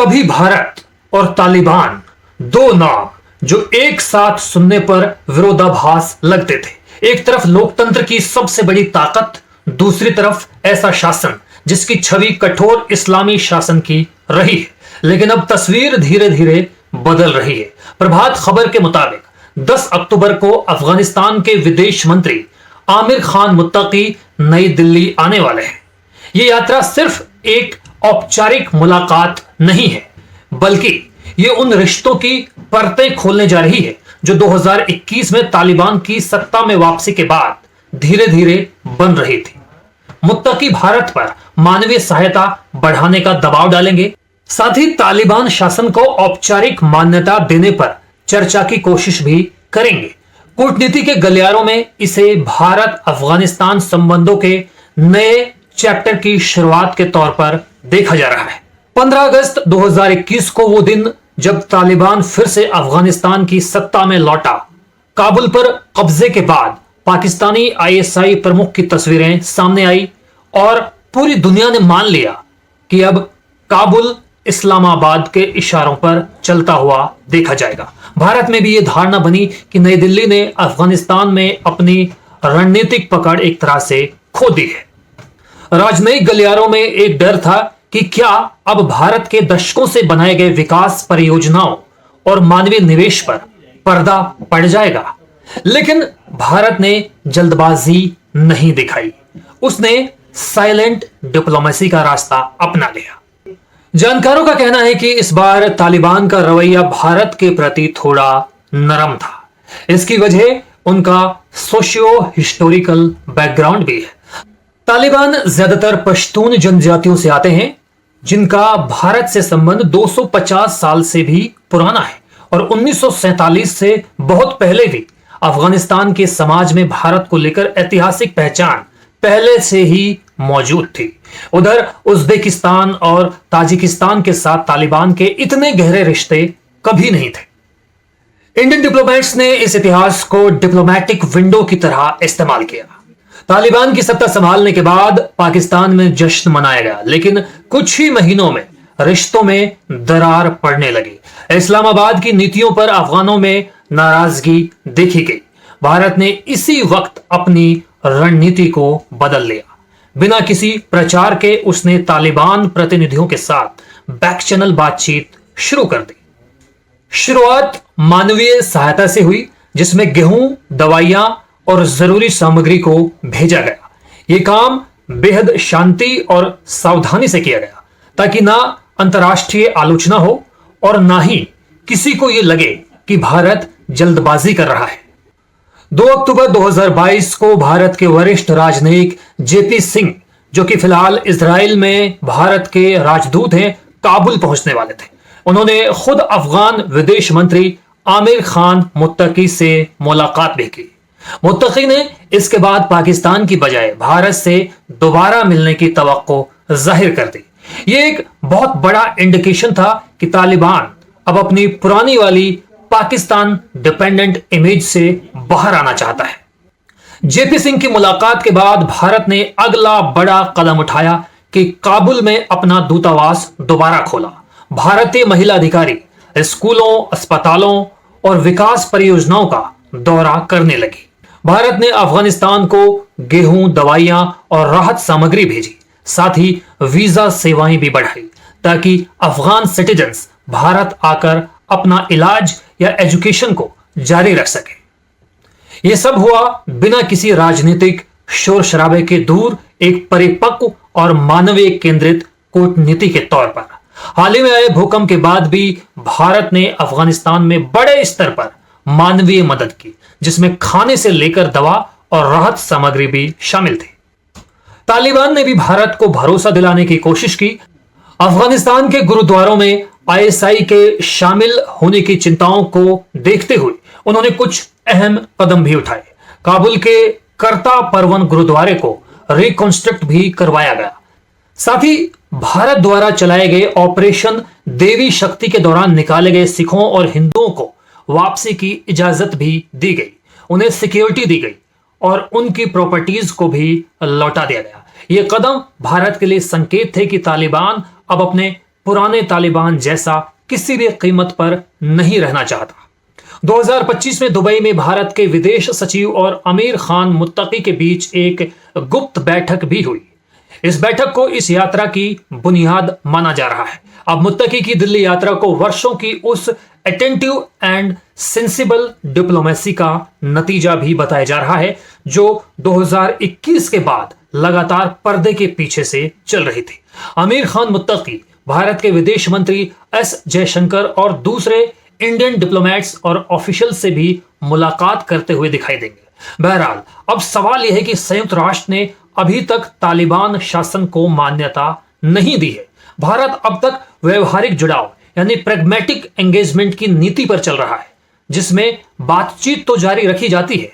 कभी भारत और तालिबान, दो नाम जो एक साथ सुनने पर विरोधाभास लगते थे। एक तरफ लोकतंत्र की सबसे बड़ी ताकत, दूसरी तरफ ऐसा शासन जिसकी छवि कठोर इस्लामी शासन की रही है। लेकिन अब तस्वीर धीरे धीरे बदल रही है। प्रभात खबर के मुताबिक 10 अक्टूबर को अफगानिस्तान के विदेश मंत्री आमिर खान मुत्तकी नई दिल्ली आने वाले हैं। यह यात्रा सिर्फ एक औपचारिक मुलाकात नहीं है, बल्कि ये उन रिश्तों की परतें खोलने जा रही है जो 2021 में तालिबान की सत्ता में वापसी के बाद धीरे धीरे बन रही थी। मुत्तकी भारत पर मानवीय सहायता बढ़ाने का दबाव डालेंगे, साथ ही तालिबान शासन को औपचारिक मान्यता देने पर चर्चा की कोशिश भी करेंगे। कूटनीति के गलियारों में इसे भारत अफगानिस्तान संबंधों के नए चैप्टर की शुरुआत के तौर पर देखा जा रहा है। 15 अगस्त 2021 को वो दिन जब तालिबान फिर से अफगानिस्तान की सत्ता में लौटा। काबुल पर कब्जे के बाद पाकिस्तानी आईएसआई प्रमुख की तस्वीरें सामने आई और पूरी दुनिया ने मान लिया कि अब काबुल इस्लामाबाद के इशारों पर चलता हुआ देखा जाएगा। भारत में भी यह धारणा बनी कि नई दिल्ली ने अफगानिस्तान में अपनी रणनीतिक पकड़ एक तरह से खो दी है। राजनयिक गलियारों में एक डर था कि क्या अब भारत के दशकों से बनाए गए विकास परियोजनाओं और मानवीय निवेश पर पर्दा पड़ जाएगा। लेकिन भारत ने जल्दबाजी नहीं दिखाई, उसने साइलेंट डिप्लोमेसी का रास्ता अपना लिया। जानकारों का कहना है कि इस बार तालिबान का रवैया भारत के प्रति थोड़ा नरम था। इसकी वजह उनका सोशियो हिस्टोरिकल बैकग्राउंड भी है। तालिबान ज्यादातर पश्तून जनजातियों से आते हैं, जिनका भारत से संबंध 250 साल से भी पुराना है और 1947 से बहुत पहले भी अफगानिस्तान के समाज में भारत को लेकर ऐतिहासिक पहचान पहले से ही मौजूद थी। उधर उज्बेकिस्तान और ताजिकिस्तान के साथ तालिबान के इतने गहरे रिश्ते कभी नहीं थे। इंडियन डिप्लोमेट्स ने इस इतिहास को डिप्लोमेटिक विंडो की तरह इस्तेमाल किया। तालिबान की सत्ता संभालने के बाद पाकिस्तान में जश्न मनाया गया, लेकिन कुछ ही महीनों में रिश्तों में दरार पड़ने लगी। इस्लामाबाद की नीतियों पर अफगानों में नाराजगी देखी गई। भारत ने इसी वक्त अपनी रणनीति को बदल लिया। बिना किसी प्रचार के उसने तालिबान प्रतिनिधियों के साथ बैक चैनल बातचीत शुरू कर दी। शुरुआत मानवीय सहायता से हुई, जिसमें गेहूं, दवाइयां और जरूरी सामग्री को भेजा गया। यह काम बेहद शांति और सावधानी से किया गया, ताकि ना अंतर्राष्ट्रीय आलोचना हो और ना ही किसी को यह लगे कि भारत जल्दबाजी कर रहा है। 2 अक्टूबर 2022 को भारत के वरिष्ठ राजनयिक जेपी सिंह, जो कि फिलहाल इजराइल में भारत के राजदूत हैं, काबुल पहुंचने वाले थे। उन्होंने खुद अफगान विदेश मंत्री आमिर खान मुत्तकी से मुलाकात भी की। मुत्तकी ने इसके बाद पाकिस्तान की बजाय भारत से दोबारा मिलने की तवक्को जाहिर कर दी। यह एक बहुत बड़ा इंडिकेशन था कि तालिबान अब अपनी पुरानी वाली पाकिस्तान डिपेंडेंट इमेज से बाहर आना चाहता है। जेपी सिंह की मुलाकात के बाद भारत ने अगला बड़ा कदम उठाया कि काबुल में अपना दूतावास दोबारा खोला। भारतीय महिला अधिकारी स्कूलों, अस्पतालों और विकास परियोजनाओं का दौरा करने लगी। भारत ने अफगानिस्तान को गेहूं, दवाइयां और राहत सामग्री भेजी। साथ ही वीजा सेवाएं भी बढ़ाई, ताकि अफगान सिटीजन्स भारत आकर अपना इलाज या एजुकेशन को जारी रख सके। यह सब हुआ बिना किसी राजनीतिक शोर शराबे के, दूर एक परिपक्व और मानवीय केंद्रित कूटनीति के तौर पर। हाल ही में आए भूकंप के बाद भी भारत ने अफगानिस्तान में बड़े स्तर पर मानवीय मदद की, जिसमें खाने से लेकर दवा और राहत सामग्री भी शामिल थी। तालिबान ने भी भारत को भरोसा दिलाने की कोशिश की। अफगानिस्तान के गुरुद्वारों में आईएसआई के शामिल होने की चिंताओं को देखते हुए उन्होंने कुछ अहम कदम भी उठाए। काबुल के करता परवन गुरुद्वारे को रिकंस्ट्रक्ट भी करवाया गया। साथ ही भारत द्वारा चलाए गए ऑपरेशन देवी शक्ति के दौरान निकाले गए सिखों और हिंदुओं को वापसी की इजाजत भी दी गई। उन्हें सिक्योरिटी दी गई और उनकी प्रॉपर्टीज को भी लौटा दिया गया। यह कदम भारत के लिए संकेत थे कि तालिबान अब अपने पुराने तालिबान जैसा किसी भी कीमत पर नहीं रहना चाहता। 2025 में दुबई में भारत के विदेश सचिव और आमिर खान मुत्तकी के बीच एक गुप्त बैठक भी हुई। इस बैठक को इस यात्रा की बुनियाद माना जा रहा है। अब मुत्तकी की दिल्ली यात्रा को वर्षों की उस अटेंटिव एंड सेंसिबल डिप्लोमेसी का नतीजा भी बताया जा रहा है जो 2021 के बाद लगातार पर्दे के पीछे से चल रही थी। आमिर खान मुत्तकी भारत के विदेश मंत्री एस जयशंकर और दूसरे इंडियन डिप्लोमेट्स और ऑफिशियल से भी मुलाकात करते हुए दिखाई देंगे। बहरहाल अब सवाल यह है कि संयुक्त राष्ट्र ने अभी तक तालिबान शासन को मान्यता नहीं दी है। भारत अब तक व्यवहारिक जुड़ाव यानी प्रैग्मेटिक एंगेजमेंट की नीति पर चल रहा है, जिसमें बातचीत तो जारी रखी जाती है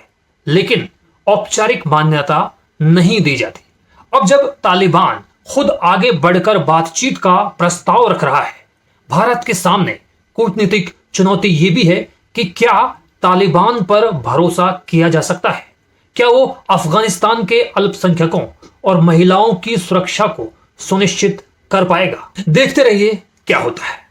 लेकिन औपचारिक मान्यता नहीं दी जाती। अब जब तालिबान खुद आगे बढ़कर बातचीत का प्रस्ताव रख रहा है, भारत के सामने कूटनीतिक चुनौती यह भी है कि क्या तालिबान पर भरोसा किया जा सकता है? क्या वो अफगानिस्तान के अल्पसंख्यकों और महिलाओं की सुरक्षा को सुनिश्चित कर पाएगा? देखते रहिए क्या होता है।